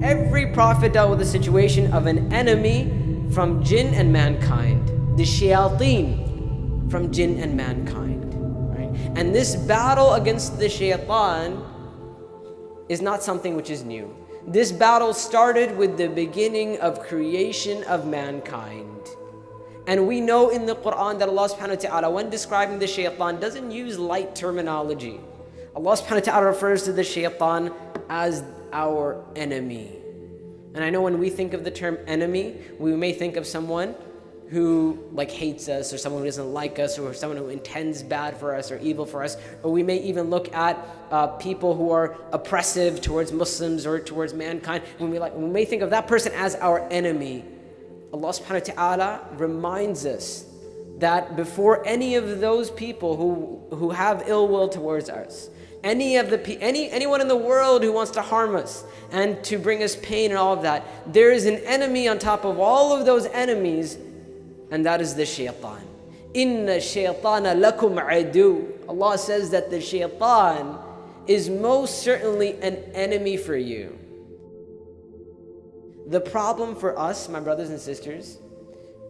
Every prophet dealt with the situation of an enemy from jinn and mankind. The shayateen from jinn and mankind. Right? And this battle against the shaitan is not something which is new. This battle started with the beginning of creation of mankind. And we know in the Quran that Allah subhanahu wa ta'ala, when describing the shaitan, doesn't use light terminology. Allah subhanahu wa ta'ala refers to the shaitan as our enemy. And I know when we think of the term enemy, we may think of someone who hates us, or someone who doesn't like us, or someone who intends bad for us or evil for us. Or we may even look at people who are oppressive towards Muslims or towards mankind. We may think of that person as our enemy. Allah subhanahu wa ta'ala reminds us that before any of those people who have ill will towards us, anyone in the world who wants to harm us and to bring us pain and all of that, there is an enemy on top of all of those enemies, and that is the shaitan. Inna shaytana lakum adu. Allah says that the shaitan is most certainly an enemy for you. The problem for us, my brothers and sisters,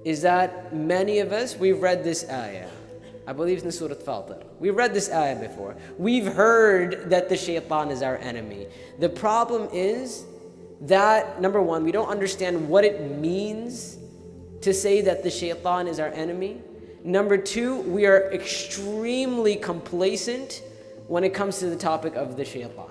is that many of us, we've read this ayah. I believe it's in Surah Fatir. We've read this ayah before. We've heard that the shaitan is our enemy. The problem is that, number one, we don't understand what it means to say that the shaitan is our enemy. Number two, we are extremely complacent when it comes to the topic of the shaitan.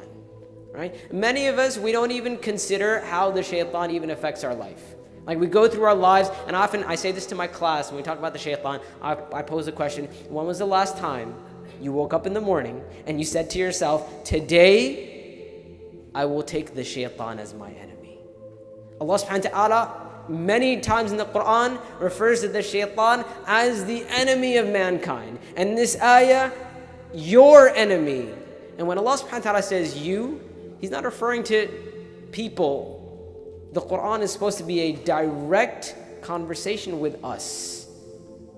Right? Many of us, we don't even consider how the shaitan even affects our life. We go through our lives, and often I say this to my class when we talk about the shaitan. I pose a question: when was the last time you woke up in the morning and you said to yourself, today I will take the shaitan as my enemy? Allah subhanahu wa ta'ala many times in the Quran refers to the shaitan as the enemy of mankind. And this ayah, your enemy. And when Allah subhanahu wa ta'ala says you, He's not referring to people. The Quran is supposed to be a direct conversation with us.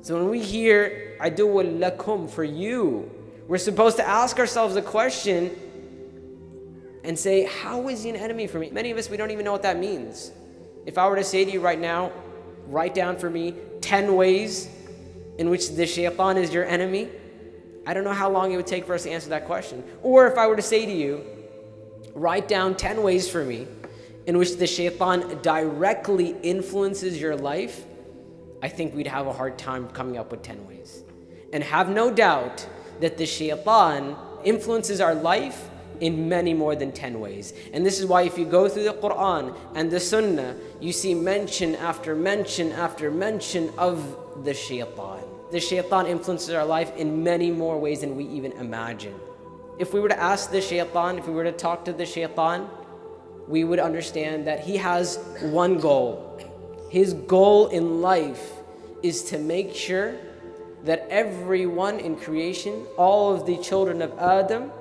So when we hear aduwwun lakum, for you, we're supposed to ask ourselves a question and say, how is he an enemy for me? Many of us, we don't even know what that means. If I were to say to you right now, write down for me 10 ways in which the shaitan is your enemy, I don't know how long it would take for us to answer that question. Or if I were to say to you, write down 10 ways for me in which the shaitan directly influences your life, I think we'd have a hard time coming up with 10 ways. And have no doubt that the shaitan influences our life in many more than 10 ways. And this is why if you go through the Quran and the Sunnah, you see mention after mention after mention of the shaitan. The shaitan influences our life in many more ways than we even imagine. If we were to ask the shaitan, if we were to talk to the shaitan, we would understand that he has one goal. His goal in life is to make sure that everyone in creation, all of the children of Adam,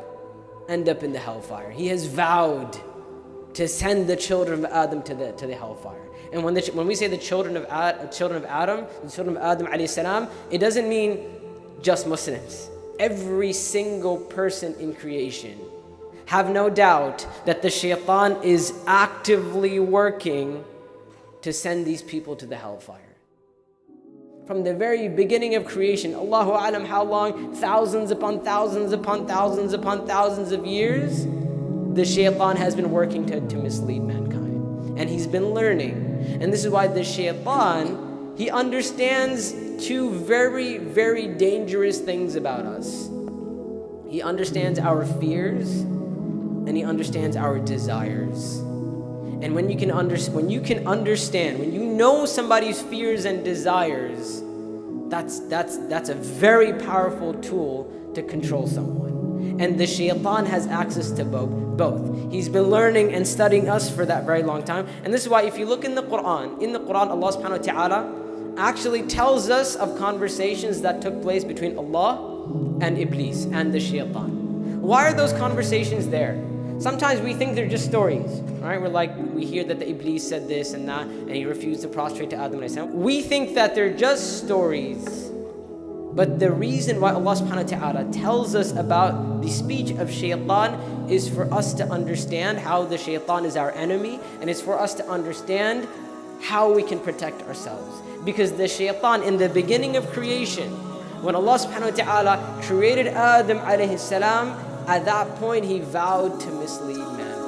end up in the hellfire. He has vowed to send the children of Adam to the hellfire. And when we say the children of Adam, alayhi salam, it doesn't mean just Muslims. Every single person in creation. Have no doubt that the shaitan is actively working to send these people to the hellfire. From the very beginning of creation, Allahu A'lam how long, thousands upon thousands upon thousands upon thousands of years, the shaitan has been working to mislead mankind. And he's been learning. And this is why the shaitan, he understands two very, very dangerous things about us. He understands our fears and he understands our desires. And when you know somebody's fears and desires, that's a very powerful tool to control someone. And the shaitan has access to both. He's been learning and studying us for that very long time. And this is why if you look in the Quran, Allah subhanahu wa ta'ala actually tells us of conversations that took place between Allah and Iblis and the shaitan. Why are those conversations there? Sometimes we think they're just stories, right? We hear that the Iblis said this and that, and he refused to prostrate to Adam alayhi salam. We think that they're just stories. But the reason why Allah subhanahu wa ta'ala tells us about the speech of shaitan is for us to understand how the shaitan is our enemy, and it's for us to understand how we can protect ourselves. Because the shaitan, in the beginning of creation, when Allah subhanahu wa ta'ala created Adam alayhi salam, at that point he vowed to mislead mankind.